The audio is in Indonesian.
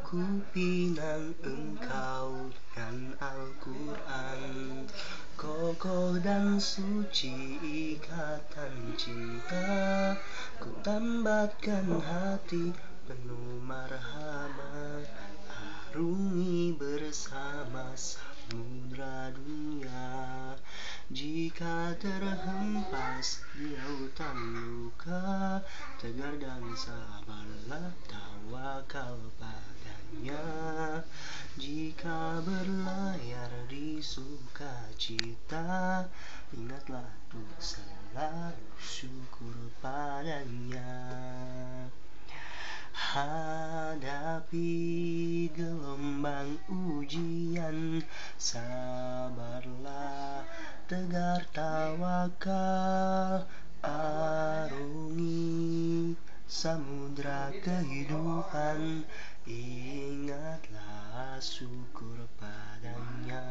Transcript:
Ku pinang engkau dengan Al-Quran, kokoh dan suci ikatan cinta. Ku tambatkan hati penuh marhamat, arungi bersama samudra dunia. Jika terhempas di lautan luka, tegar dan sabarlah tawakal padanya. Jika berlayar di sukacita, ingatlah untuk selalu syukur padanya. Hadapi gelombang ujian, sabarlah, tegar tawakal, arungi samudra kehidupan, ingatlah syukur padanya.